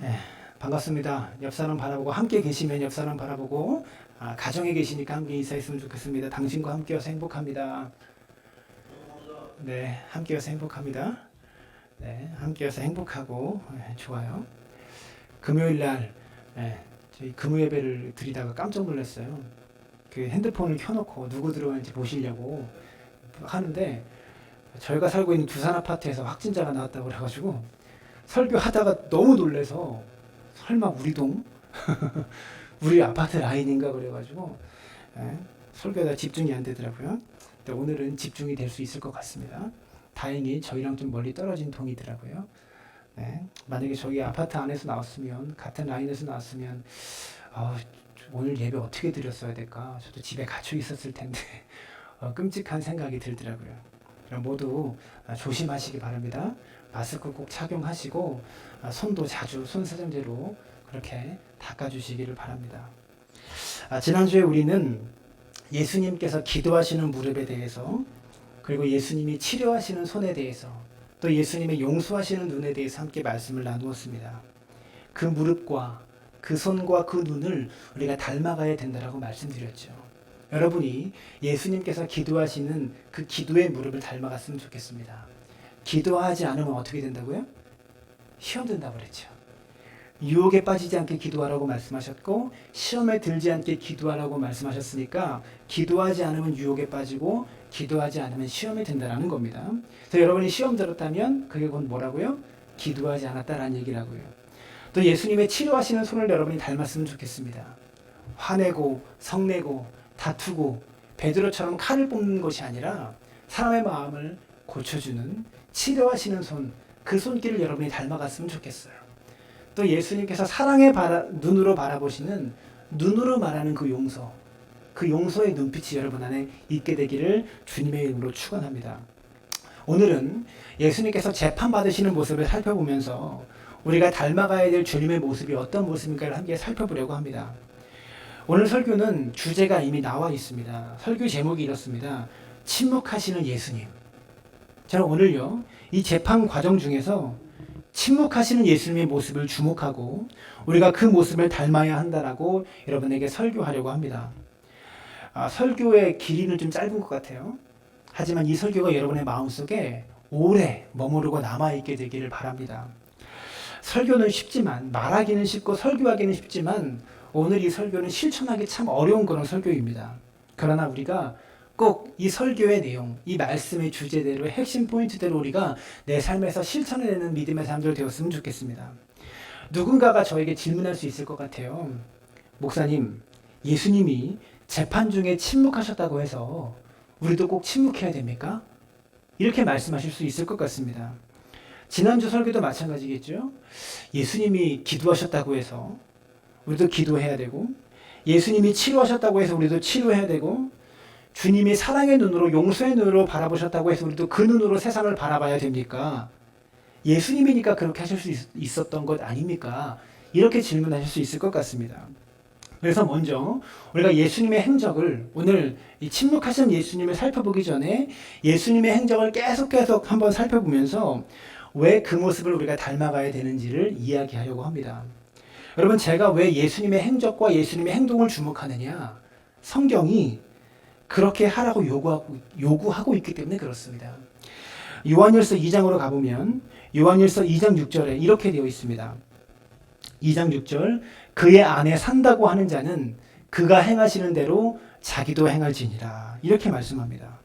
예, 반갑습니다. 옆 사람 바라보고 함께 계시면 옆 사람 바라보고 가정에 계시니까 함께 인사했으면 좋겠습니다. 당신과 함께여서 행복합니다. 네, 함께여서 행복합니다. 네, 함께여서 행복하고 좋아요. 금요일 날 저희 금요 예배를 드리다가 깜짝 놀랐어요. 그 핸드폰을 켜놓고 누구 들어가는지 보시려고 하는데 저희가 살고 있는 두산 아파트에서 확진자가 나왔다고 그래가지고 설교하다가 너무 놀래서 설마 우리 동? 우리 아파트 라인인가 그래가지고 설교하다 집중이 안 되더라고요. 근데 오늘은 집중이 될 수 있을 것 같습니다. 다행히 저희랑 좀 멀리 떨어진 동이더라고요. 네, 만약에 저희 아파트 안에서 나왔으면 같은 라인에서 나왔으면 오늘 예배 어떻게 드렸어야 될까? 저도 집에 갇혀 있었을 텐데 끔찍한 생각이 들더라고요. 모두 조심하시기 바랍니다. 마스크 꼭 착용하시고 손도 자주 손세정제로 그렇게 닦아주시기를 바랍니다. 지난주에 우리는 예수님께서 기도하시는 무릎에 대해서, 그리고 예수님이 치료하시는 손에 대해서, 또 예수님의 용서하시는 눈에 대해서 함께 말씀을 나누었습니다. 그 무릎과 그 손과 그 눈을 우리가 닮아가야 된다라고 말씀드렸죠. 여러분이 예수님께서 기도하시는 그 기도의 무릎을 닮아갔으면 좋겠습니다. 기도하지 않으면 어떻게 된다고요? 시험 든다고 그랬죠. 유혹에 빠지지 않게 기도하라고 말씀하셨고 시험에 들지 않게 기도하라고 말씀하셨으니까 기도하지 않으면 유혹에 빠지고 기도하지 않으면 시험에 든다라는 겁니다. 그래서 여러분이 시험 들었다면 그게 곧 뭐라고요? 기도하지 않았다라는 얘기라고요. 또 예수님의 치료하시는 손을 여러분이 닮았으면 좋겠습니다. 화내고 성내고 다투고 베드로처럼 칼을 뽑는 것이 아니라 사람의 마음을 고쳐주는 치료하시는 손, 그 손길을 여러분이 닮아갔으면 좋겠어요. 또 예수님께서 사랑의 눈으로 바라보시는, 눈으로 말하는 그 용서, 그 용서의 눈빛이 여러분 안에 있게 되기를 주님의 이름으로 축원합니다. 오늘은 예수님께서 재판받으시는 모습을 살펴보면서 우리가 닮아가야 될 주님의 모습이 어떤 모습인가를 함께 살펴보려고 합니다. 오늘 설교는 주제가 이미 나와 있습니다. 설교 제목이 이렇습니다. 침묵하시는 예수님. 저는 오늘요, 이 재판 과정 중에서 침묵하시는 예수님의 모습을 주목하고 우리가 그 모습을 닮아야 한다라고 여러분에게 설교하려고 합니다. 설교의 길이는 좀 짧은 것 같아요. 하지만 이 설교가 여러분의 마음속에 오래 머무르고 남아있게 되기를 바랍니다. 설교는 쉽지만, 말하기는 쉽고 설교하기는 쉽지만 오늘 이 설교는 실천하기 참 어려운 그런 설교입니다. 그러나 우리가 꼭 이 설교의 내용, 이 말씀의 주제대로 핵심 포인트대로 우리가 내 삶에서 실천해내는 믿음의 사람들 되었으면 좋겠습니다. 누군가가 저에게 질문할 수 있을 것 같아요. 목사님, 예수님이 재판 중에 침묵하셨다고 해서 우리도 꼭 침묵해야 됩니까? 이렇게 말씀하실 수 있을 것 같습니다. 지난주 설교도 마찬가지겠죠. 예수님이 기도하셨다고 해서 우리도 기도해야 되고, 예수님이 치료하셨다고 해서 우리도 치료해야 되고, 주님이 사랑의 눈으로, 용서의 눈으로 바라보셨다고 해서 우리도 그 눈으로 세상을 바라봐야 됩니까? 예수님이니까 그렇게 하실 수 있었던 것 아닙니까? 이렇게 질문하실 수 있을 것 같습니다. 그래서 먼저 우리가 예수님의 행적을, 오늘 이 침묵하신 예수님을 살펴보기 전에 예수님의 행적을 계속 한번 살펴보면서 왜 그 모습을 우리가 닮아가야 되는지를 이야기하려고 합니다. 여러분, 제가 왜 예수님의 행적과 예수님의 행동을 주목하느냐? 성경이 그렇게 하라고 요구하고 있기 때문에 그렇습니다. 요한일서 2장으로 가보면 요한일서 2장 6절에 이렇게 되어 있습니다. 2장 6절, 그의 안에 산다고 하는 자는 그가 행하시는 대로 자기도 행할지니라. 이렇게 말씀합니다.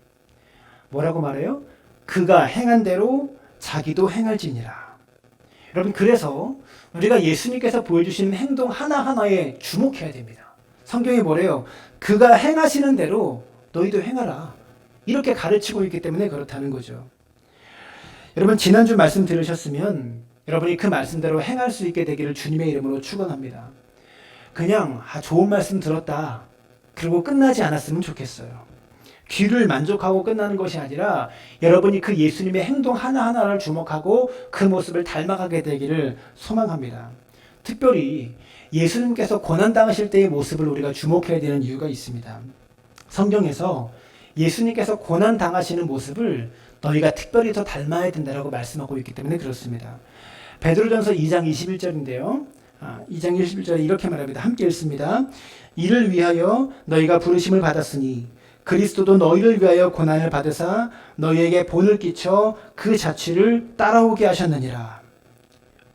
뭐라고 말해요? 그가 행한 대로 자기도 행할지니라. 여러분, 그래서 우리가 예수님께서 보여주시는 행동 하나하나에 주목해야 됩니다. 성경이 뭐래요? 그가 행하시는 대로 너희도 행하라. 이렇게 가르치고 있기 때문에 그렇다는 거죠. 여러분, 지난주 말씀 들으셨으면 여러분이 그 말씀대로 행할 수 있게 되기를 주님의 이름으로 축원합니다. 그냥 좋은 말씀 들었다 그리고 끝나지 않았으면 좋겠어요. 귀를 만족하고 끝나는 것이 아니라 여러분이 그 예수님의 행동 하나하나를 주목하고 그 모습을 닮아가게 되기를 소망합니다. 특별히 예수님께서 고난당하실 때의 모습을 우리가 주목해야 되는 이유가 있습니다. 성경에서 예수님께서 고난당하시는 모습을 너희가 특별히 더 닮아야 된다고 말씀하고 있기 때문에 그렇습니다. 베드로전서 2장 21절인데요. 2장 21절에 이렇게 말합니다. 함께 읽습니다. 이를 위하여 너희가 부르심을 받았으니 그리스도도 너희를 위하여 고난을 받으사 너희에게 본을 끼쳐 그 자취를 따라오게 하셨느니라.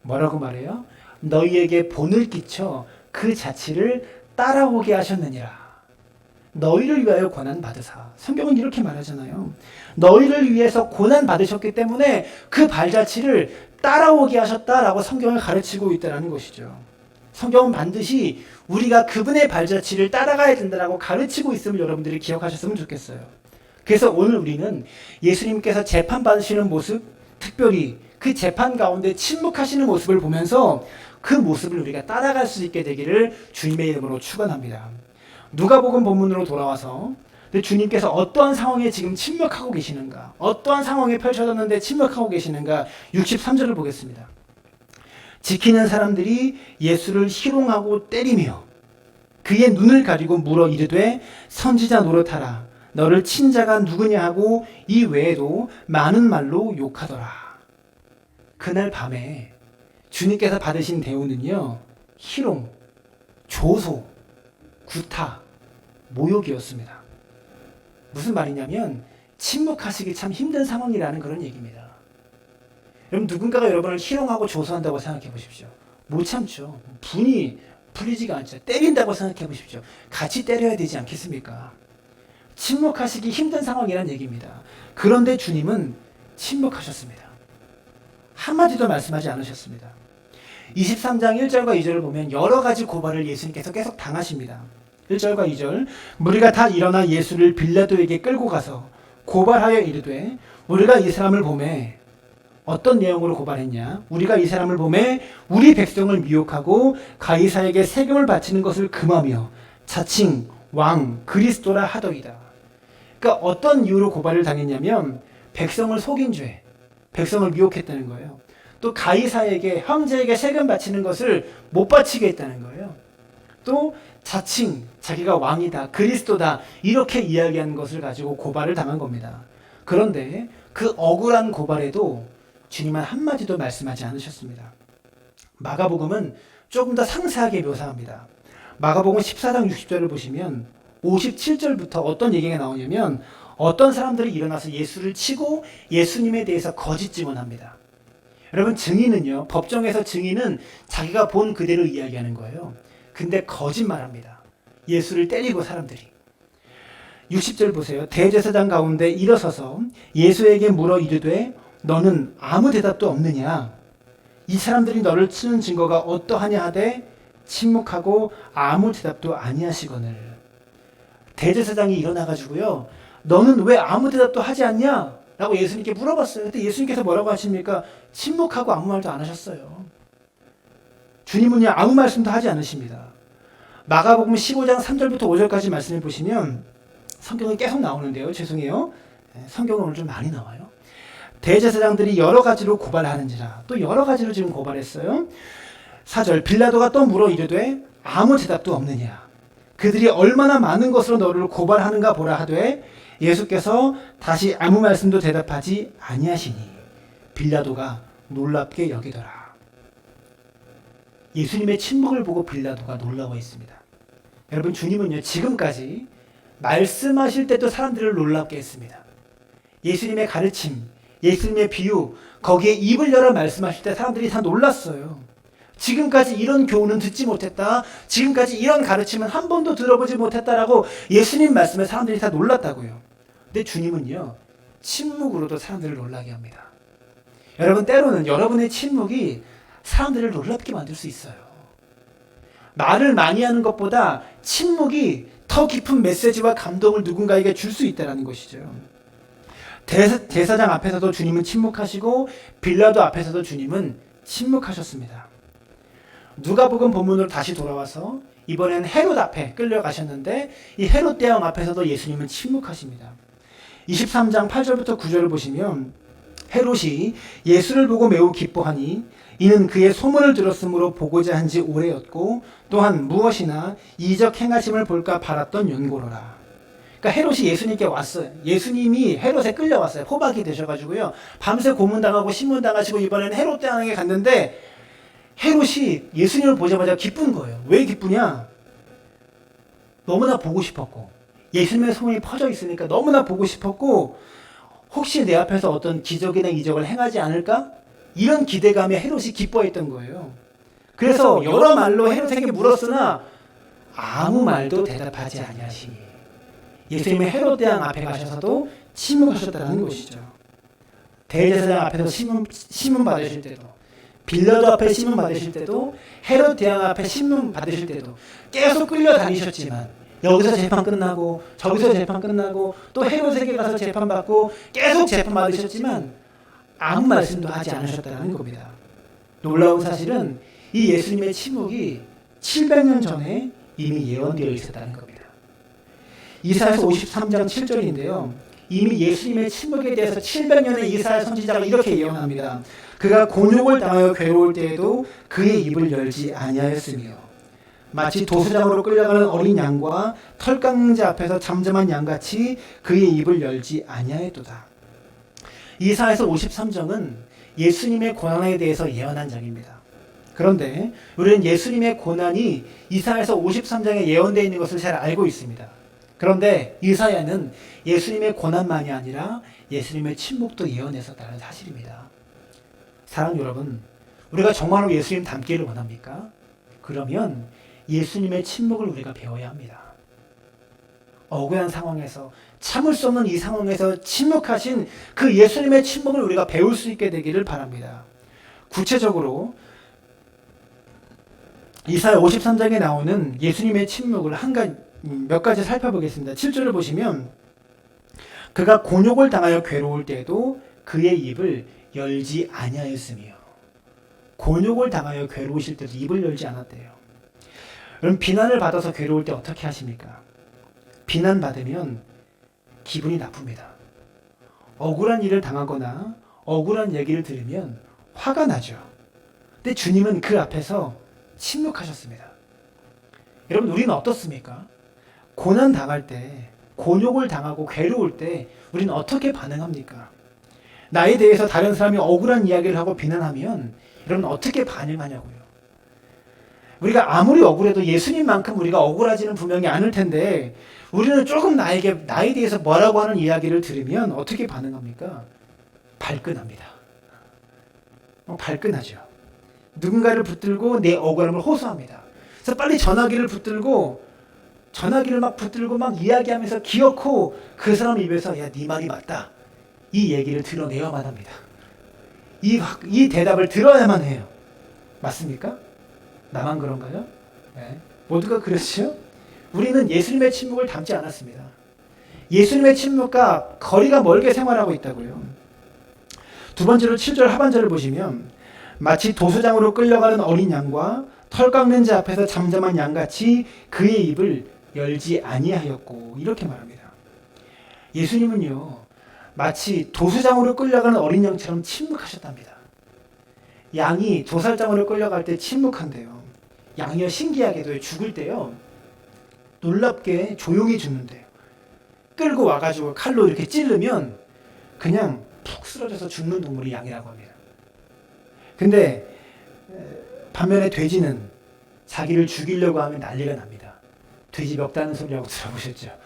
뭐라고 말해요? 너희에게 본을 끼쳐 그 자취를 따라오게 하셨느니라. 너희를 위하여 고난 받으사. 성경은 이렇게 말하잖아요. 너희를 위해서 고난 받으셨기 때문에 그 발자취를 따라오게 하셨다라고 성경을 가르치고 있다는 것이죠. 성경은 반드시 우리가 그분의 발자취를 따라가야 된다라고 가르치고 있음을 여러분들이 기억하셨으면 좋겠어요. 그래서 오늘 우리는 예수님께서 재판받으시는 모습, 특별히 그 재판 가운데 침묵하시는 모습을 보면서 그 모습을 우리가 따라갈 수 있게 되기를 주님의 이름으로 축원합니다. 누가복음 본문으로 돌아와서 주님께서 어떠한 상황에 지금 침묵하고 계시는가, 어떠한 상황이 펼쳐졌는데 침묵하고 계시는가, 63절을 보겠습니다. 지키는 사람들이 예수를 희롱하고 때리며 그의 눈을 가리고 물어 이르되 선지자 노릇하라. 너를 친 자가 누구냐 하고 이 외에도 많은 말로 욕하더라. 그날 밤에 주님께서 받으신 대우는요, 희롱, 조소, 구타, 모욕이었습니다. 무슨 말이냐면 침묵하시기 참 힘든 상황이라는 그런 얘기입니다. 여러분, 누군가가 여러분을 희롱하고 조소한다고 생각해 보십시오. 못 참죠. 분이 풀리지가 않죠. 때린다고 생각해 보십시오. 같이 때려야 되지 않겠습니까? 침묵하시기 힘든 상황이란 얘기입니다. 그런데 주님은 침묵하셨습니다. 한마디도 말씀하지 않으셨습니다. 23장 1절과 2절을 보면 여러 가지 고발을 예수님께서 계속 당하십니다. 1절과 2절, 무리가 다 일어나 예수를 빌라도에게 끌고 가서 고발하여 이르되 우리가 이 사람을 보매, 어떤 내용으로 고발했냐? 우리가 이 사람을 보매 우리 백성을 미혹하고 가이사에게 세금을 바치는 것을 금하며 자칭 왕 그리스도라 하더이다. 그러니까 어떤 이유로 고발을 당했냐면 백성을 속인 죄, 백성을 미혹했다는 거예요. 또 가이사에게, 황제에게 세금 바치는 것을 못 바치게 했다는 거예요. 또 자칭 자기가 왕이다, 그리스도다, 이렇게 이야기하는 것을 가지고 고발을 당한 겁니다. 그런데 그 억울한 고발에도 주님은 한마디도 말씀하지 않으셨습니다. 마가복음은 조금 더 상세하게 묘사합니다. 마가복음 14장 60절을 보시면 57절부터 어떤 얘기가 나오냐면 어떤 사람들이 일어나서 예수를 치고 예수님에 대해서 거짓 증언합니다. 여러분, 증인은요, 법정에서 증인은 자기가 본 그대로 이야기하는 거예요. 근데 거짓말합니다. 예수를 때리고 사람들이. 60절 보세요. 대제사장 가운데 일어서서 예수에게 물어 이르되 너는 아무 대답도 없느냐? 이 사람들이 너를 치는 증거가 어떠하냐 하되 침묵하고 아무 대답도 아니하시거늘. 대제사장이 일어나가지고요, 너는 왜 아무 대답도 하지 않냐? 라고 예수님께 물어봤어요. 그때 예수님께서 뭐라고 하십니까? 침묵하고 아무 말도 안 하셨어요. 주님은요, 아무 말씀도 하지 않으십니다. 마가복음 15장 3절부터 5절까지 말씀해 보시면 성경이 계속 나오는데요. 죄송해요. 성경은 오늘 좀 많이 나와요. 대제사장들이 여러 가지로 고발하는지라. 또 여러 가지로 지금 고발했어요. 4절, 빌라도가 또 물어 이르되 아무 대답도 없느냐? 그들이 얼마나 많은 것으로 너를 고발하는가 보라 하되 예수께서 다시 아무 말씀도 대답하지 아니하시니 빌라도가 놀랍게 여기더라. 예수님의 침묵을 보고 빌라도가 놀라워했습니다. 여러분, 주님은요, 지금까지 말씀하실 때도 사람들을 놀랍게 했습니다. 예수님의 가르침, 예수님의 비유, 거기에 입을 열어 말씀하실 때 사람들이 다 놀랐어요. 지금까지 이런 교훈은 듣지 못했다, 지금까지 이런 가르침은 한 번도 들어보지 못했다라고 예수님 말씀에 사람들이 다 놀랐다고요. 근데 주님은요, 침묵으로도 사람들을 놀라게 합니다. 여러분, 때로는 여러분의 침묵이 사람들을 놀랍게 만들 수 있어요. 말을 많이 하는 것보다 침묵이 더 깊은 메시지와 감동을 누군가에게 줄 수 있다는 것이죠. 대사장 앞에서도 주님은 침묵하시고 빌라도 앞에서도 주님은 침묵하셨습니다. 누가복음 본문으로 다시 돌아와서 이번엔 헤롯 앞에 끌려가셨는데 이 헤롯 대왕 앞에서도 예수님은 침묵하십니다. 23장 8절부터 9절을 보시면 헤롯이 예수를 보고 매우 기뻐하니 이는 그의 소문을 들었으므로 보고자 한지 오래였고 또한 무엇이나 이적 행하심을 볼까 바랐던 연고로라. 그러니까 헤롯이 예수님께 왔어요. 예수님이 헤롯에 끌려왔어요. 포박이 되셔가지고요. 밤새 고문당하고 신문당하시고 이번에는 헤롯 대왕에게 갔는데 헤롯이 예수님을 보자마자 기쁜 거예요. 왜 기쁘냐? 너무나 보고 싶었고 예수님의 소문이 퍼져 있으니까 너무나 보고 싶었고 혹시 내 앞에서 어떤 기적이나 이적을 행하지 않을까? 이런 기대감에 헤롯이 기뻐했던 거예요. 그래서 여러 말로 헤롯에게 물었으나 아무 말도 대답하지 아니하시니 예수님이 헤롯 대왕 앞에 가셔서도 침묵하셨다는 것이죠. 대제사장 앞에서 신문 받으실 때도 빌라도 앞에 신문 받으실 때도 헤롯 대왕 앞에 신문 받으실 때도 계속 끌려다니셨지만 여기서 재판 끝나고 저기서 재판 끝나고 또 헤롯에게 가서 재판 받고 계속 재판 받으셨지만 아무 말씀도 하지 않으셨다는 겁니다. 놀라운 사실은 이 예수님의 침묵이 700년 전에 이미 예언되어 있었다는 겁니다. 이사야서 53장 7절인데요. 이미 예수님의 침묵에 대해서 700년의 이사야 선지자가 이렇게 예언합니다. 그가 곤욕을 당하여 괴로울 때에도 그의 입을 열지 아니하였으며 마치 도수장으로 끌려가는 어린 양과 털 깎는 자 앞에서 잠잠한 양같이 그의 입을 열지 아니하였도다. 이사야서 53장은 예수님의 고난에 대해서 예언한 장입니다. 그런데 우리는 예수님의 고난이 이사야서 53장에 예언되어 있는 것을 잘 알고 있습니다. 그런데 이사야는 예수님의 고난만이 아니라 예수님의 침묵도 예언했었다는 사실입니다. 사랑하는 여러분, 우리가 정말로 예수님 닮기를 원합니까? 그러면 예수님의 침묵을 우리가 배워야 합니다. 억울한 상황에서 참을 수 없는 이 상황에서 침묵하신 그 예수님의 침묵을 우리가 배울 수 있게 되기를 바랍니다. 구체적으로 이사야 53장에 나오는 예수님의 침묵을 몇 가지 살펴보겠습니다. 7절을 보시면 그가 곤욕을 당하여 괴로울 때에도 그의 입을 열지 아니하였으며 곤욕을 당하여 괴로우실 때도 입을 열지 않았대요. 그럼 비난을 받아서 괴로울 때 어떻게 하십니까? 비난받으면 기분이 나쁩니다. 억울한 일을 당하거나 억울한 얘기를 들으면 화가 나죠. 근데 주님은 그 앞에서 침묵하셨습니다. 여러분, 우리는 어떻습니까? 고난 당할 때, 곤욕을 당하고 괴로울 때 우리는 어떻게 반응합니까? 나에 대해서 다른 사람이 억울한 이야기를 하고 비난하면 여러분 어떻게 반응하냐고요. 우리가 아무리 억울해도 예수님만큼 우리가 억울하지는 분명히 않을 텐데 우리는 조금 나에 대해서 뭐라고 하는 이야기를 들으면 어떻게 반응합니까? 발끈합니다. 발끈하죠. 누군가를 붙들고 내 억울함을 호소합니다. 그래서 빨리 전화기를 막 이야기하면서 기어코 그 사람 입에서 야, 네 말이 맞다. 이 얘기를 드러내야만 합니다. 이 대답을 들어야만 해요. 맞습니까? 나만 그런가요? 네. 모두가 그렇죠? 우리는 예수님의 침묵을 닮지 않았습니다. 예수님의 침묵과 거리가 멀게 생활하고 있다고요. 두 번째로 7절 하반절을 보시면 마치 도수장으로 끌려가는 어린 양과 털 깎는 자 앞에서 잠잠한 양같이 그의 입을 열지 아니하였고 이렇게 말합니다. 예수님은요 마치 도수장으로 끌려가는 어린 양처럼 침묵하셨답니다. 양이 도살장으로 끌려갈 때 침묵한대요. 양이요 신기하게도 죽을 때요 놀랍게 조용히 죽는데요. 끌고 와가지고 칼로 이렇게 찌르면 그냥 푹 쓰러져서 죽는 동물이 양이라고 합니다. 근데 반면에 돼지는 자기를 죽이려고 하면 난리가 납니다. 돼지 멱 따는 소리라고 들어보셨죠?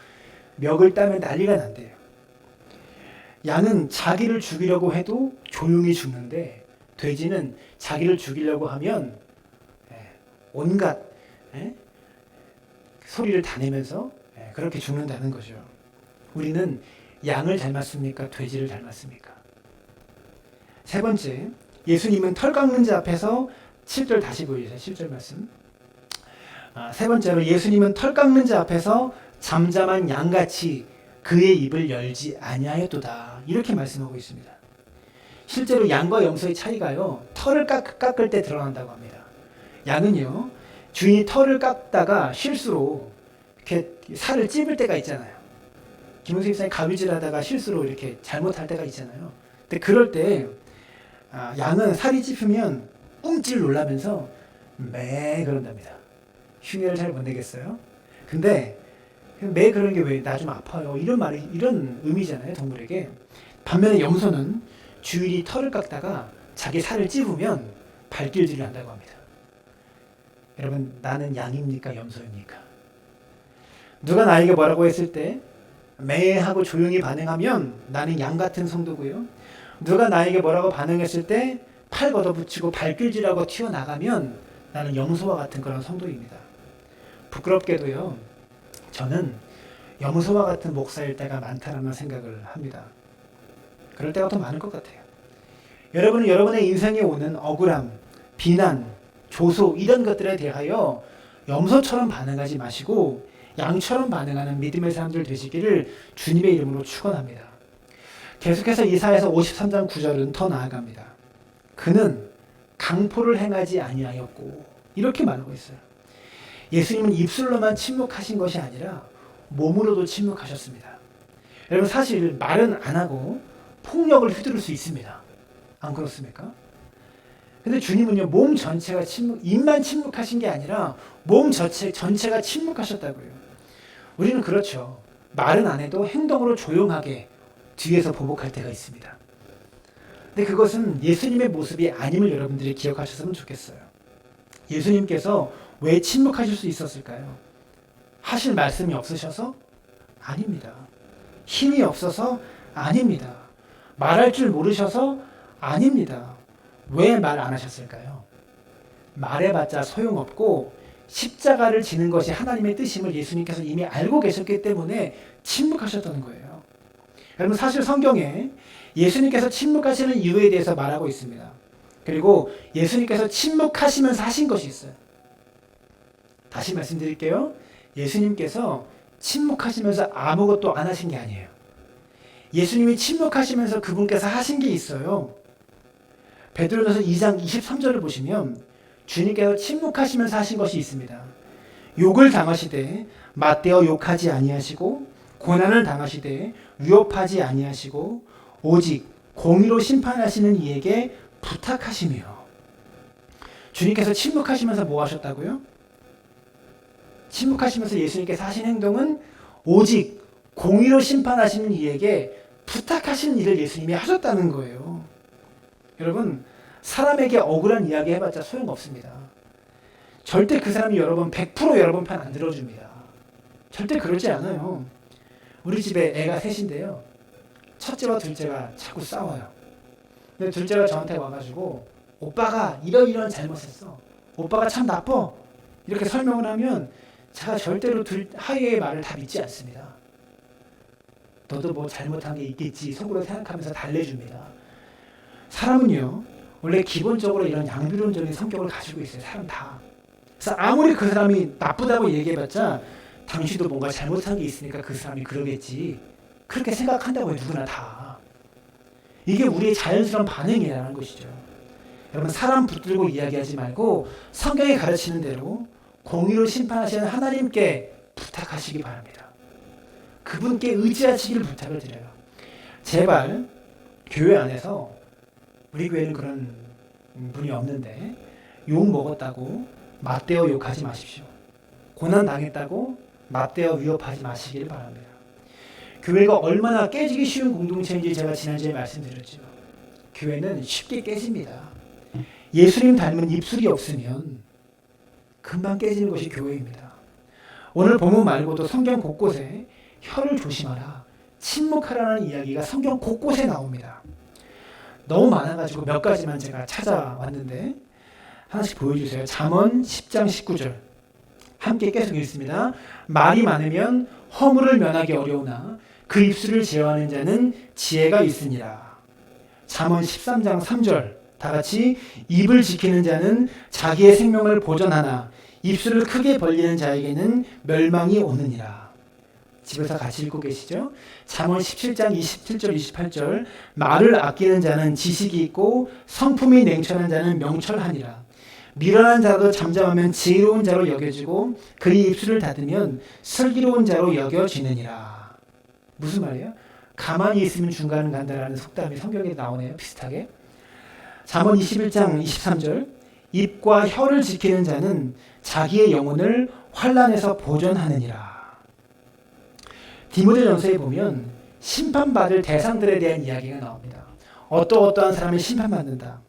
멱을 따면 난리가 난대요. 양은 자기를 죽이려고 해도 조용히 죽는데 돼지는 자기를 죽이려고 하면 온갖 소리를 다 내면서 그렇게 죽는다는 거죠. 우리는 양을 닮았습니까? 돼지를 닮았습니까? 세 번째, 예수님은 털 깎는 자 앞에서 7절 다시 보여주세요. 7절 말씀. 세 번째로 예수님은 털 깎는 자 앞에서 잠잠한 양같이 그의 입을 열지 아니하였도다. 이렇게 말씀하고 있습니다. 실제로 양과 염소의 차이가요. 털을 깎을 때 드러난다고 합니다. 양은요. 주인이 털을 깎다가 실수로 이렇게 살을 찝을 때가 있잖아요. 김용수 집사님 가위질하다가 실수로 이렇게 잘못할 때가 있잖아요. 근데 그럴 때 양은 살이 찝히면 움찔 놀라면서 매 그런답니다. 흉내를 잘 못 내겠어요. 근데 매 그런 게 왜 나 좀 아파요. 이런 말이 이런 의미잖아요. 동물에게. 반면에 염소는 주인이 털을 깎다가 자기 살을 찝으면 발길질을 한다고 합니다. 여러분, 나는 양입니까? 염소입니까? 누가 나에게 뭐라고 했을 때 매 하고 조용히 반응하면 나는 양 같은 성도고요. 누가 나에게 뭐라고 반응했을 때 팔 걷어붙이고 발길질하고 튀어나가면 나는 염소와 같은 그런 성도입니다. 부끄럽게도요, 저는 염소와 같은 목사일 때가 많다라는 생각을 합니다. 그럴 때가 더 많을 것 같아요. 여러분은 여러분의 인생에 오는 억울함, 비난, 조소 이런 것들에 대하여 염소처럼 반응하지 마시고 양처럼 반응하는 믿음의 사람들 되시기를 주님의 이름으로 축원합니다. 계속해서 이사야서 53장 9절은 더 나아갑니다. 그는 강포를 행하지 아니하였고 이렇게 말하고 있어요. 예수님은 입술로만 침묵하신 것이 아니라 몸으로도 침묵하셨습니다. 여러분, 사실 말은 안 하고 폭력을 휘두를 수 있습니다. 안 그렇습니까? 근데 주님은요, 몸 전체가 입만 침묵하신 게 아니라 몸 전체가 침묵하셨다고요. 우리는 그렇죠. 말은 안 해도 행동으로 조용하게 뒤에서 보복할 때가 있습니다. 근데 그것은 예수님의 모습이 아님을 여러분들이 기억하셨으면 좋겠어요. 예수님께서 왜 침묵하실 수 있었을까요? 하실 말씀이 없으셔서? 아닙니다. 힘이 없어서? 아닙니다. 말할 줄 모르셔서? 아닙니다. 왜 말 안 하셨을까요? 말해봤자 소용없고 십자가를 지는 것이 하나님의 뜻임을 예수님께서 이미 알고 계셨기 때문에 침묵하셨다는 거예요. 여러분, 사실 성경에 예수님께서 침묵하시는 이유에 대해서 말하고 있습니다. 그리고 예수님께서 침묵하시면서 하신 것이 있어요. 다시 말씀드릴게요. 예수님께서 침묵하시면서 아무것도 안 하신 게 아니에요. 예수님이 침묵하시면서 그분께서 하신 게 있어요. 베드로전서 2장 23절을 보시면 주님께서 침묵하시면서 하신 것이 있습니다. 욕을 당하시되 맞대어 욕하지 아니하시고 고난을 당하시되 위협하지 아니하시고 오직 공의로 심판하시는 이에게 부탁하시며. 주님께서 침묵하시면서 뭐 하셨다고요? 침묵하시면서 예수님께서 하신 행동은 오직 공의로 심판하시는 이에게 부탁하시는 일을 예수님이 하셨다는 거예요. 여러분, 사람에게 억울한 이야기 해봤자 소용없습니다. 절대 그 사람이 여러분 100% 여러분 편 안 들어줍니다. 절대 그러지 않아요. 우리 집에 애가 셋인데요. 첫째와 둘째가 자꾸 싸워요. 근데 둘째가 저한테 와가지고 오빠가 이런 잘못했어. 오빠가 참 나빠. 이렇게 설명을 하면 제가 절대로 하이의 말을 다 믿지 않습니다. 너도 뭐 잘못한 게 있겠지 속으로 생각하면서 달래줍니다. 사람은요, 원래 기본적으로 이런 양비론적인 성격을 가지고 있어요. 사람 다. 그래서 아무리 그 사람이 나쁘다고 얘기해봤자 당신도 뭔가 잘못한 게 있으니까 그 사람이 그러겠지. 그렇게 생각한다고요. 누구나 다. 이게 우리의 자연스러운 반응이라는 것이죠. 여러분, 사람 붙들고 이야기하지 말고 성경이 가르치는 대로 공의로 심판하시는 하나님께 부탁하시기 바랍니다. 그분께 의지하시기를 부탁을 드려요. 제발 교회 안에서, 우리 교회는 그런 분이 없는데, 욕 먹었다고 맞대어 욕하지 마십시오. 고난 당했다고 맞대어 위협하지 마시기를 바랍니다. 교회가 얼마나 깨지기 쉬운 공동체인지 제가 지난주에 말씀드렸죠. 교회는 쉽게 깨집니다. 예수님 닮은 입술이 없으면 금방 깨지는 것이 교회입니다. 오늘 본문 말고도 성경 곳곳에 혀를 조심하라, 침묵하라는 이야기가 성경 곳곳에 나옵니다. 너무 많아가지고 몇 가지만 제가 찾아왔는데 하나씩 보여주세요. 잠언 10장 19절 함께 계속 읽습니다. 말이 많으면 허물을 면하기 어려우나 그 입술을 제어하는 자는 지혜가 있으니라. 잠언 13장 3절 다 같이 입을 지키는 자는 자기의 생명을 보존하나 입술을 크게 벌리는 자에게는 멸망이 오느니라. 집에서 같이 읽고 계시죠? 잠언 17장 27절 28절 말을 아끼는 자는 지식이 있고 성품이 냉철한 자는 명철하니라. 미련한 자도 잠잠하면 지혜로운 자로 여겨지고 그의 입술을 닫으면 슬기로운 자로 여겨지느니라. 무슨 말이에요? 가만히 있으면 중간은 간다라는 속담이 성경에 나오네요. 비슷하게. 잠언 21장 23절 입과 혀를 지키는 자는 자기의 영혼을 환난에서 보존하느니라. 디모데전서에 보면 심판받을 대상들에 대한 이야기가 나옵니다. 어떠한 사람은 심판받는다.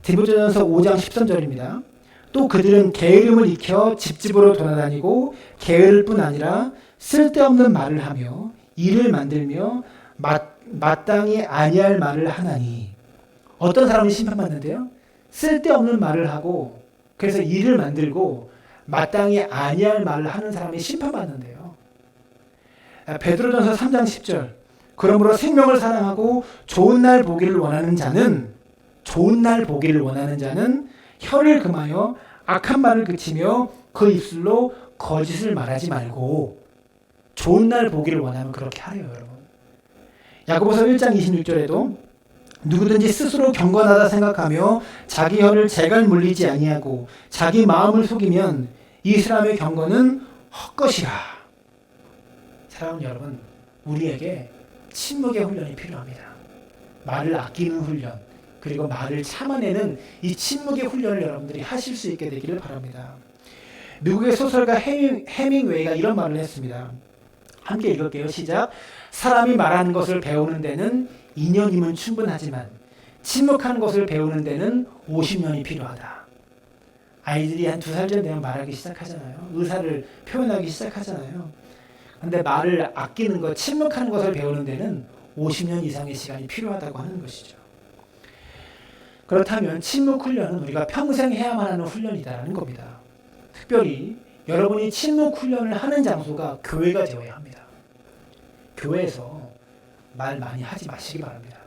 디모데전서 5장 13절입니다. 또 그들은 게으름을 익혀 집집으로 돌아다니고 게으를 뿐 아니라 쓸데없는 말을 하며 일을 만들며 마땅히 아니할 말을 하나니. 어떤 사람이 심판받는데요? 쓸데없는 말을 하고 그래서 일을 만들고 마땅히 아니할 말을 하는 사람이 심판받는데요. 베드로전서 3장 10절. 그러므로 생명을 사랑하고 좋은 날 보기를 원하는 자는 혀를 금하여 악한 말을 그치며 그 입술로 거짓을 말하지 말고. 좋은 날 보기를 원하면 그렇게 하래요, 여러분. 야고보서 1장 26절에도 누구든지 스스로 경건하다 생각하며 자기 혀를 재갈 물리지 아니하고 자기 마음을 속이면 이 사람의 경건은 헛것이라. 사랑하는 여러분, 우리에게 침묵의 훈련이 필요합니다. 말을 아끼는 훈련, 그리고 말을 참아내는 이 침묵의 훈련을 여러분들이 하실 수 있게 되기를 바랍니다. 미국의 소설가 해밍웨이가 이런 말을 했습니다. 함께 읽을게요. 시작. 사람이 말하는 것을 배우는 데는 2년이면 충분하지만 침묵하는 것을 배우는 데는 50년이 필요하다. 아이들이 한 2살쯤 되면 말하기 시작하잖아요. 의사를 표현하기 시작하잖아요. 근데 말을 아끼는 것, 침묵하는 것을 배우는 데는 50년 이상의 시간이 필요하다고 하는 것이죠. 그렇다면 침묵 훈련은 우리가 평생 해야만 하는 훈련이다라는 겁니다. 특별히 여러분이 침묵 훈련을 하는 장소가 교회가 되어야 합니다. 교회에서 말 많이 하지 마시기 바랍니다.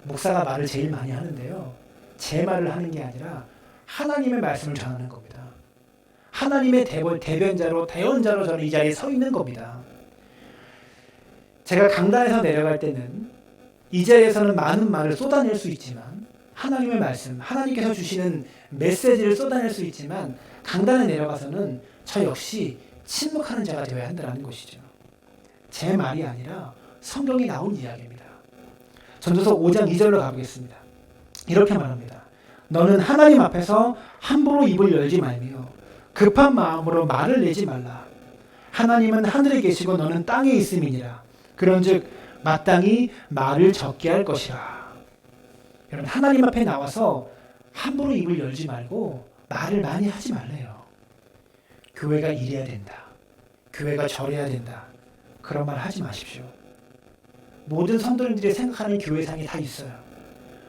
목사가 말을 제일 많이 하는데요. 제 말을 하는 게 아니라 하나님의 말씀을 전하는 겁니다. 하나님의 대변자로 대언자로 저는 이 자리에 서 있는 겁니다. 제가 강단에서 내려갈 때는 이 자리에서는 많은 말을 쏟아낼 수 있지만 하나님의 말씀, 하나님께서 주시는 메시지를 쏟아낼 수 있지만 강단에 내려가서는 저 역시 침묵하는 자가 되어야 한다는 것이죠. 제 말이 아니라 성경이 나온 이야기입니다. 전도서 5장 2절로 가보겠습니다. 이렇게 말합니다. 너는 하나님 앞에서 함부로 입을 열지 말며 급한 마음으로 말을 내지 말라. 하나님은 하늘에 계시고 너는 땅에 있음이니라. 그런즉 마땅히 말을 적게 할 것이라. 여러분, 하나님 앞에 나와서 함부로 입을 열지 말고 말을 많이 하지 말래요. 교회가 이래야 된다. 교회가 저래야 된다. 그런 말 하지 마십시오. 모든 성도님들이 생각하는 교회상이 다 있어요.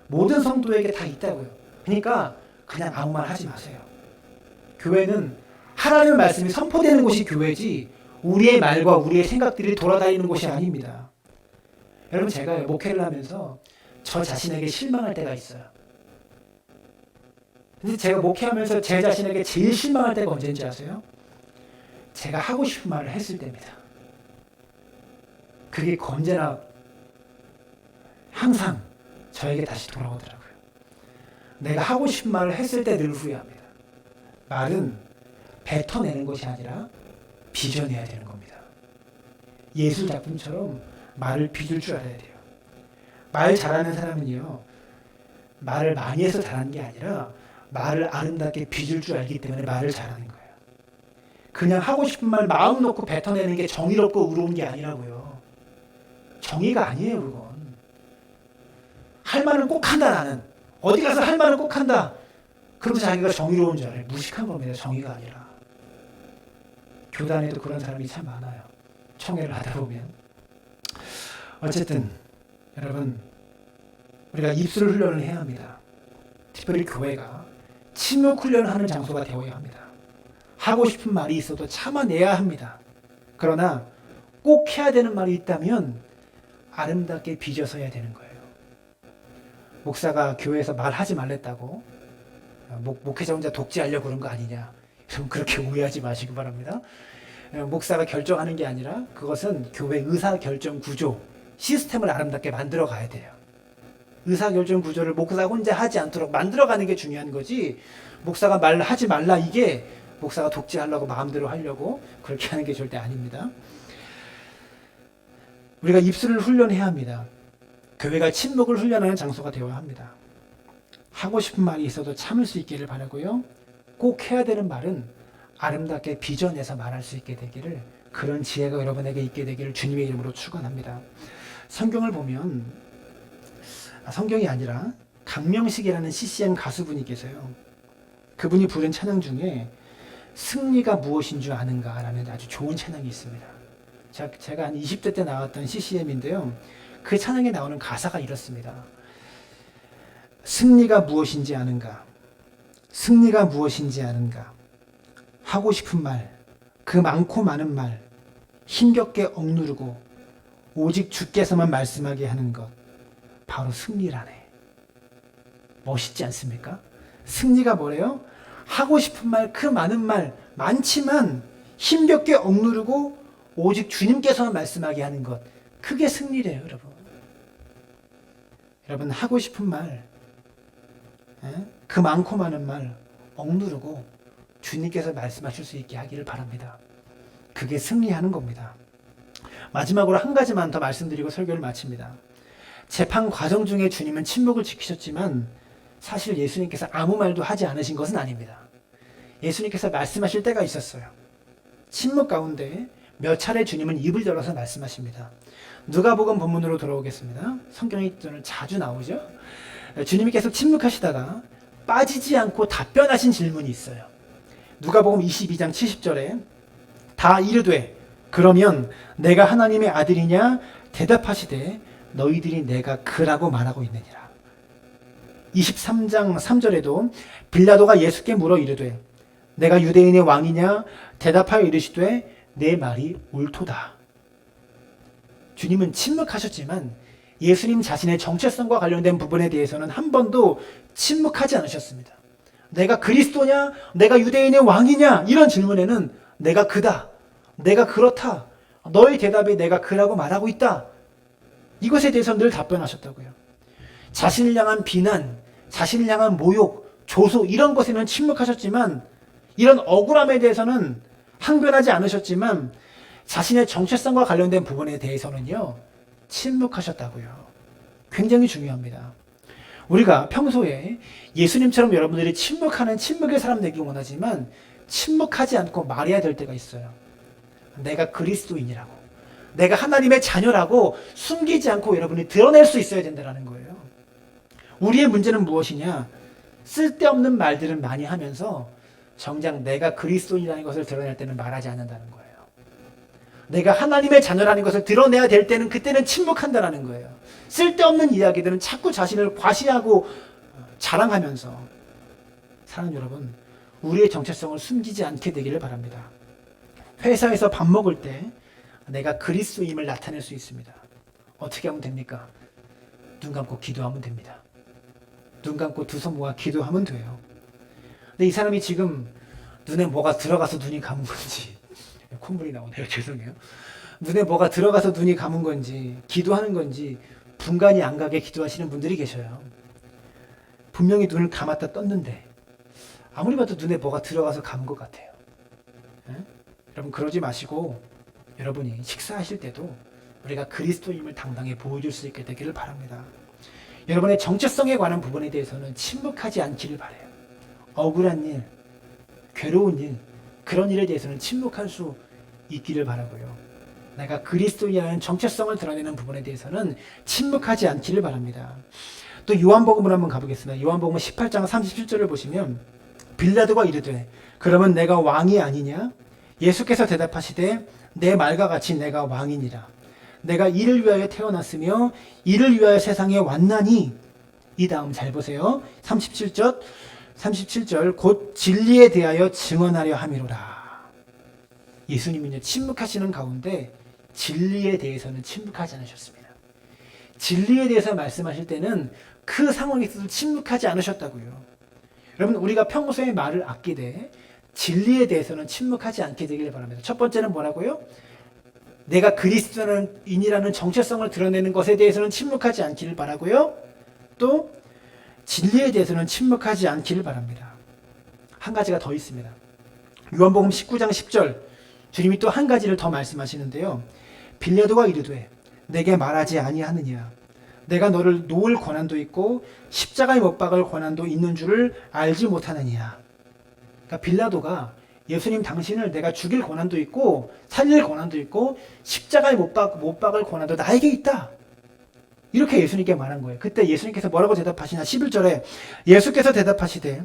모든 성도에게 다 있다고요. 그러니까 그냥 아무 말 하지 마세요. 교회는 하나님의 말씀이 선포되는 곳이 교회지 우리의 말과 우리의 생각들이 돌아다니는 곳이 아닙니다. 여러분, 제가 목회를 하면서 저 자신에게 실망할 때가 있어요. 근데 제가 목회하면서 제 자신에게 제일 실망할 때가 언제인지 아세요? 제가 하고 싶은 말을 했을 때입니다. 그게 언제나 항상 저에게 다시 돌아오더라고요. 내가 하고 싶은 말을 했을 때 늘 후회합니다. 말은 뱉어내는 것이 아니라 빚어내야 되는 겁니다. 예술 작품처럼 말을 빚을 줄 알아야 돼요. 말 잘하는 사람은요, 말을 많이 해서 잘하는 게 아니라 말을 아름답게 빚을 줄 알기 때문에 말을 잘하는 거예요. 그냥 하고 싶은 말 마음 놓고 뱉어내는 게 정의롭고 의로운 게 아니라고요. 정의가 아니에요, 그건. 할 말은 꼭 한다, 나는. 어디 가서 할 말은 꼭 한다. 그래도 자기가 정의로운 줄 알아요. 무식한 겁니다, 정의가 아니라. 교단에도 그런 사람이 참 많아요. 총회를 하다 보면. 어쨌든 여러분, 우리가 입술 훈련을 해야 합니다. 특별히 교회가 침묵 훈련을 하는 장소가 되어야 합니다. 하고 싶은 말이 있어도 참아내야 합니다. 그러나 꼭 해야 되는 말이 있다면 아름답게 빚어서 해야 되는 거예요. 목사가 교회에서 말하지 말랬다고 목회자 혼자 독재하려고 그런 거 아니냐. 여러분, 그렇게 오해하지 마시기 바랍니다. 목사가 결정하는 게 아니라 그것은 교회 의사결정 구조, 시스템을 아름답게 만들어 가야 돼요. 의사결정 구조를 목사가 혼자 하지 않도록 만들어가는 게 중요한 거지, 목사가 말하지 말라 이게 목사가 독재하려고 마음대로 하려고 그렇게 하는 게 절대 아닙니다. 우리가 입술을 훈련해야 합니다. 교회가 침묵을 훈련하는 장소가 되어야 합니다. 하고 싶은 말이 있어도 참을 수 있기를 바라고요. 꼭 해야 되는 말은 아름답게 빚어내서 말할 수 있게 되기를 그런 지혜가 여러분에게 있게 되기를 주님의 이름으로 축원합니다. 성경을 보면 성경이 아니라 강명식이라는 CCM 가수분이 계세요. 그분이 부른 찬양 중에 승리가 무엇인 줄 아는가 라는 아주 좋은 찬양이 있습니다. 제가 한 20대 때 나왔던 CCM인데요. 그 찬양에 나오는 가사가 이렇습니다. 승리가 무엇인지 아는가? 승리가 무엇인지 아는가? 하고 싶은 말, 그 많고 많은 말, 힘겹게 억누르고 오직 주께서만 말씀하게 하는 것, 바로 승리라네. 멋있지 않습니까? 승리가 뭐래요? 하고 싶은 말, 그 많은 말, 많지만 힘겹게 억누르고 오직 주님께서만 말씀하게 하는 것, 그게 승리래요, 여러분. 여러분, 하고 싶은 말, 그 많고 많은 말 억누르고 주님께서 말씀하실 수 있게 하기를 바랍니다. 그게 승리하는 겁니다. 마지막으로 한 가지만 더 말씀드리고 설교를 마칩니다. 재판 과정 중에 주님은 침묵을 지키셨지만 사실 예수님께서 아무 말도 하지 않으신 것은 아닙니다. 예수님께서 말씀하실 때가 있었어요. 침묵 가운데 몇 차례 주님은 입을 열어서 말씀하십니다. 누가복음 본문으로 돌아오겠습니다. 성경에 자주 나오죠. 주님이 계속 침묵하시다가 빠지지 않고 답변하신 질문이 있어요. 누가복음 22장 70절에 다 이르되 그러면 내가 하나님의 아들이냐 대답하시되 너희들이 내가 그라고 말하고 있느니라. 23장 3절에도 빌라도가 예수께 물어 이르되 내가 유대인의 왕이냐 대답하여 이르시되 내 말이 옳도다. 주님은 침묵하셨지만 예수님 자신의 정체성과 관련된 부분에 대해서는 한 번도 침묵하지 않으셨습니다. 내가 그리스도냐? 내가 유대인의 왕이냐? 이런 질문에는 내가 그다. 내가 그렇다. 너의 대답에 내가 그라고 말하고 있다. 이것에 대해서 늘 답변하셨다고요. 자신을 향한 비난, 자신을 향한 모욕, 조소 이런 것에는 침묵하셨지만 이런 억울함에 대해서는 항변하지 않으셨지만 자신의 정체성과 관련된 부분에 대해서는요. 침묵하셨다고요. 굉장히 중요합니다. 우리가 평소에 예수님처럼 여러분들이 침묵하는 침묵의 사람 되기 원하지만 침묵하지 않고 말해야 될 때가 있어요. 내가 그리스도인이라고, 내가 하나님의 자녀라고 숨기지 않고 여러분이 드러낼 수 있어야 된다는 거예요. 우리의 문제는 무엇이냐? 쓸데없는 말들은 많이 하면서 정작 내가 그리스도인이라는 것을 드러낼 때는 말하지 않는다는 거예요. 내가 하나님의 자녀라는 것을 드러내야 될 때는 그때는 침묵한다는 거예요. 쓸데없는 이야기들은 자꾸 자신을 과시하고 자랑하면서 사랑하는 여러분, 우리의 정체성을 숨기지 않게 되기를 바랍니다. 회사에서 밥 먹을 때 내가 그리스도임을 나타낼 수 있습니다. 어떻게 하면 됩니까? 눈 감고 기도하면 됩니다. 눈 감고 두 손 모아 기도하면 돼요. 근데 이 사람이 지금 눈에 뭐가 들어가서 눈이 감은 건지 콧물이 나오네요. 죄송해요. 눈에 뭐가 들어가서 눈이 감은 건지 기도하는 건지 분간이 안 가게 기도하시는 분들이 계셔요. 분명히 눈을 감았다 떴는데 아무리 봐도 눈에 뭐가 들어가서 감은 것 같아요. 네? 여러분 그러지 마시고 여러분이 식사하실 때도 우리가 그리스도임을 당당히 보여줄 수 있게 되기를 바랍니다. 여러분의 정체성에 관한 부분에 대해서는 침묵하지 않기를 바라요. 억울한 일, 괴로운 일, 그런 일에 대해서는 침묵할 수 있기를 바라고요. 내가 그리스도인이라는 정체성을 드러내는 부분에 대해서는 침묵하지 않기를 바랍니다. 또 요한복음으로 한번 가보겠습니다. 요한복음 18장 37절을 보시면 빌라도가 이르되 그러면 내가 왕이 아니냐? 예수께서 대답하시되 내 말과 같이 내가 왕이니라. 내가 이를 위하여 태어났으며 이를 위하여 세상에 왔나니. 이 다음 잘 보세요. 37절 곧 진리에 대하여 증언하려 함이로라. 예수님이 침묵하시는 가운데 진리에 대해서는 침묵하지 않으셨습니다. 진리에 대해서 말씀하실 때는 그 상황에서도 침묵하지 않으셨다고요. 여러분 우리가 평소에 말을 아끼되 진리에 대해서는 침묵하지 않게 되기를 바랍니다. 첫 번째는 뭐라고요? 내가 그리스도인이라는 정체성을 드러내는 것에 대해서는 침묵하지 않기를 바라고요. 또 진리에 대해서는 침묵하지 않기를 바랍니다. 한 가지가 더 있습니다. 요한복음 19장 10절 주님이 또 한 가지를 더 말씀하시는데요. 빌라도가 이르되 내게 말하지 아니하느냐? 내가 너를 놓을 권한도 있고 십자가에 못 박을 권한도 있는 줄을 알지 못하느냐? 그러니까 빌라도가 예수님 당신을 내가 죽일 권한도 있고 살릴 권한도 있고 십자가에 못 박을 권한도 나에게 있다. 이렇게 예수님께 말한 거예요. 그때 예수님께서 뭐라고 대답하시냐? 11절에 예수께서 대답하시되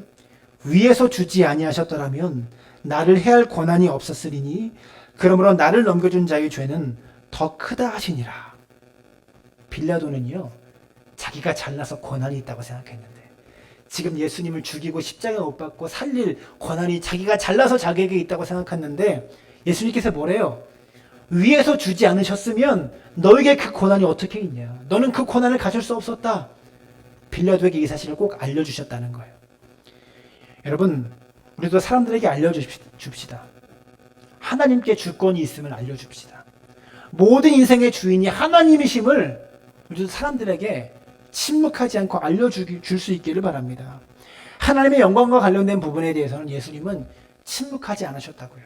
위에서 주지 아니하셨더라면 나를 해할 권한이 없었으리니 그러므로 나를 넘겨준 자의 죄는 더 크다 하시니라. 빌라도는요, 자기가 잘나서 권한이 있다고 생각했는데 지금 예수님을 죽이고 십자가에 못 박고 살릴 권한이 자기가 잘나서 자기에게 있다고 생각했는데 예수님께서 뭐래요? 위에서 주지 않으셨으면 너에게 그 권한이 어떻게 있냐? 너는 그 권한을 가질 수 없었다. 빌라도에게 이 사실을 꼭 알려주셨다는 거예요. 여러분, 우리도 사람들에게 알려줍시다. 하나님께 주권이 있음을 알려줍시다. 모든 인생의 주인이 하나님이심을 우리도 사람들에게 침묵하지 않고 알려줄 수 있기를 바랍니다. 하나님의 영광과 관련된 부분에 대해서는 예수님은 침묵하지 않으셨다고요.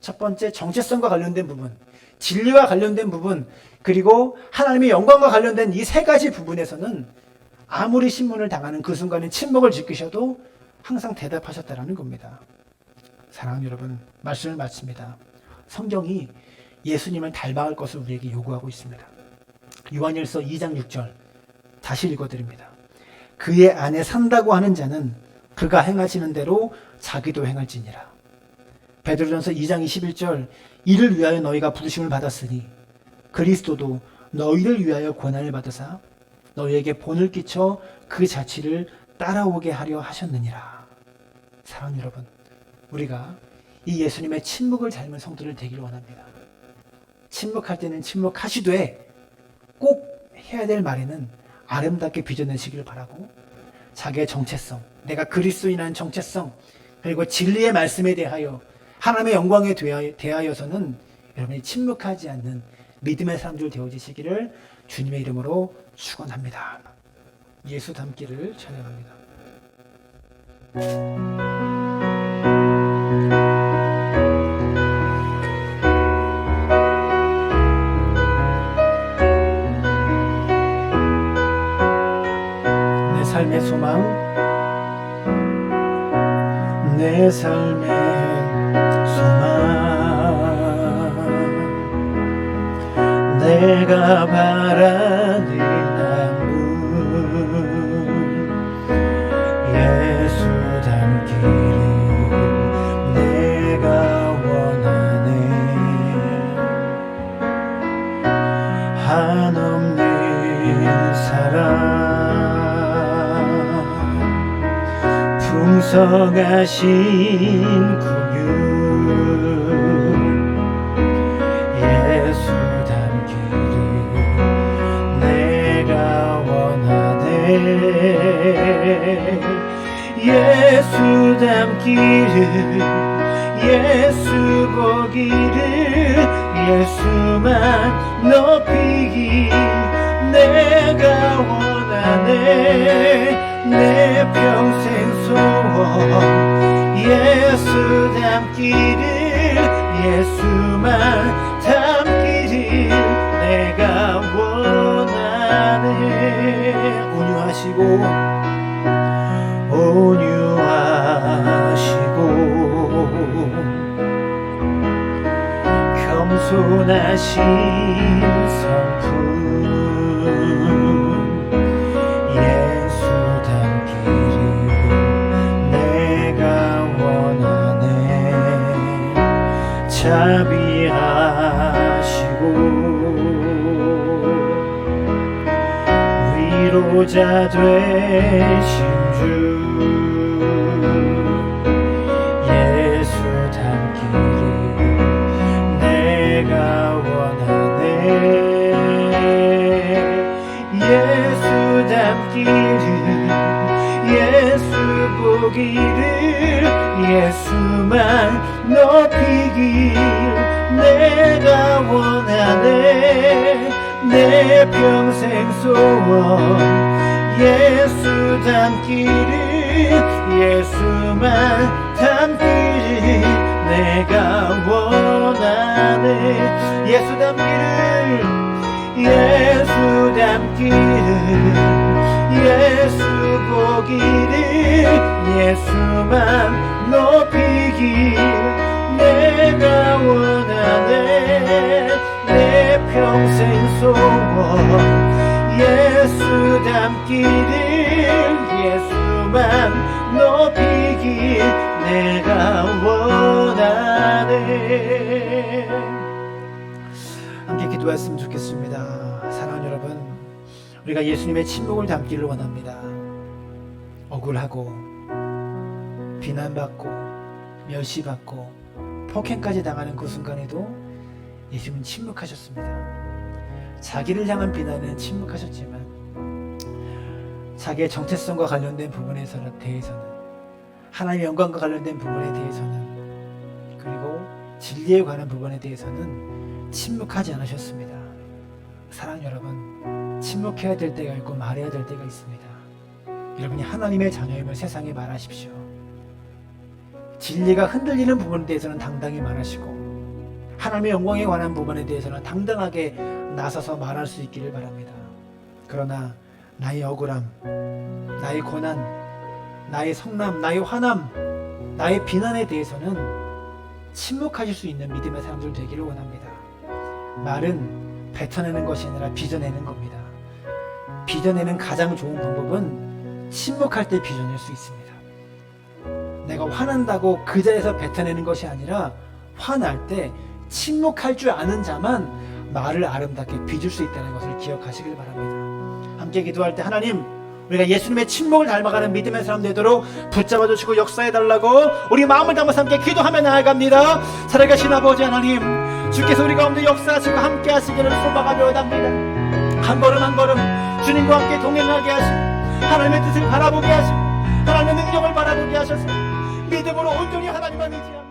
첫 번째, 정체성과 관련된 부분, 진리와 관련된 부분, 그리고 하나님의 영광과 관련된 이 세 가지 부분에서는 아무리 신문을 당하는 그 순간에 침묵을 지키셔도 항상 대답하셨다는 겁니다. 사랑하는 여러분, 말씀을 마칩니다. 성경이 예수님을 닮아갈 것을 우리에게 요구하고 있습니다. 요한일서 2장 6절 다시 읽어드립니다. 그의 안에 산다고 하는 자는 그가 행하시는 대로 자기도 행할지니라. 베드로전서 2장 21절 이를 위하여 너희가 부르심을 받았으니 그리스도도 너희를 위하여 고난을 받으사 너희에게 본을 끼쳐 그 자취를 따라오게 하려 하셨느니라. 사랑하는 여러분, 우리가 이 예수님의 침묵을 닮은 성도를 되기를 원합니다. 침묵할 때는 침묵하시되 꼭 해야 될 말에는 아름답게 빚어내시길 바라고, 자기의 정체성, 내가 그리스도인이라는 정체성, 그리고 진리의 말씀에 대하여 하나님의 영광에 대하여서는 여러분이 침묵하지 않는 믿음의 사람들 되어지시기를 주님의 이름으로 축원합니다. 예수 닮기를 찬양합니다. 내 삶의 소망, 내 삶의 소망, 내가 바라는 안문, 예수 닮기를 내가 원하네. 한없는 사랑, 풍성하신 긍휼, 예수 닮기를 내가 원하네. 예수 닮기를, 예수 보기를, 예수만 높이길 내가 원하네. 내 평생 소원, 예수 닮기를, 예수만 닮기를 내가 원하네. 온유하시고 겸손하신 성품, 예수 닮기를 내가 원하네. 자비하시고 위로자 되신 주, 예수 닮기를 내가 원하네. 예수 닮기를, 예수 보기를, 예수만 높이길 내가 원하네. 내 평생 소원, 예수 닮기를, 예수만 닮기를 내가 원하네. 예수 닮기를, 예수 닮기를, 예수 보기를, 예수만 높이길 내가 원하네. 내 평생 소원 예수 닮기를, 예수만 높이길 내가 원하네. 함께 기도했으면 좋겠습니다. 사랑하는 여러분, 우리가 예수님의 친목을 닮기를 원합니다. 억울하고 비난받고 멸시받고 폭행까지 당하는 그 순간에도 예수님은 침묵하셨습니다. 자기를 향한 비난은 침묵하셨지만 자기의 정체성과 관련된 부분에 대해서는, 하나님의 영광과 관련된 부분에 대해서는, 그리고 진리에 관한 부분에 대해서는 침묵하지 않으셨습니다. 사랑하는 여러분, 침묵해야 될 때가 있고 말해야 될 때가 있습니다. 여러분이 하나님의 자녀임을 세상에 말하십시오. 진리가 흔들리는 부분에 대해서는 당당히 말하시고, 하나님의 영광에 관한 부분에 대해서는 당당하게 나서서 말할 수 있기를 바랍니다. 그러나 나의 억울함, 나의 고난, 나의 성남, 나의 화남, 나의 비난에 대해서는 침묵하실 수 있는 믿음의 사람들 되기를 원합니다. 말은 뱉어내는 것이 아니라 빚어내는 겁니다. 빚어내는 가장 좋은 방법은 침묵할 때 빚어낼 수 있습니다. 내가 화난다고 그 자리에서 뱉어내는 것이 아니라 화날 때 침묵할 줄 아는 자만 말을 아름답게 빚을 수 있다는 것을 기억하시길 바랍니다. 함께 기도할 때 하나님, 우리가 예수님의 침묵을 닮아가는 믿음의 사람 되도록 붙잡아 주시고 역사해달라고 우리 마음을 담아서 함께 기도하며 나아갑니다. 살아계신 아버지 하나님, 주께서 우리 가운데 역사하시고 함께 하시기를 소망하며 원합니다. 한 걸음 한 걸음 주님과 함께 동행하게 하시고 하나님의 뜻을 바라보게 하시고 하나님의 능력을 바라보게 하셔서 믿음으로 온전히 하나님만 의지합니다.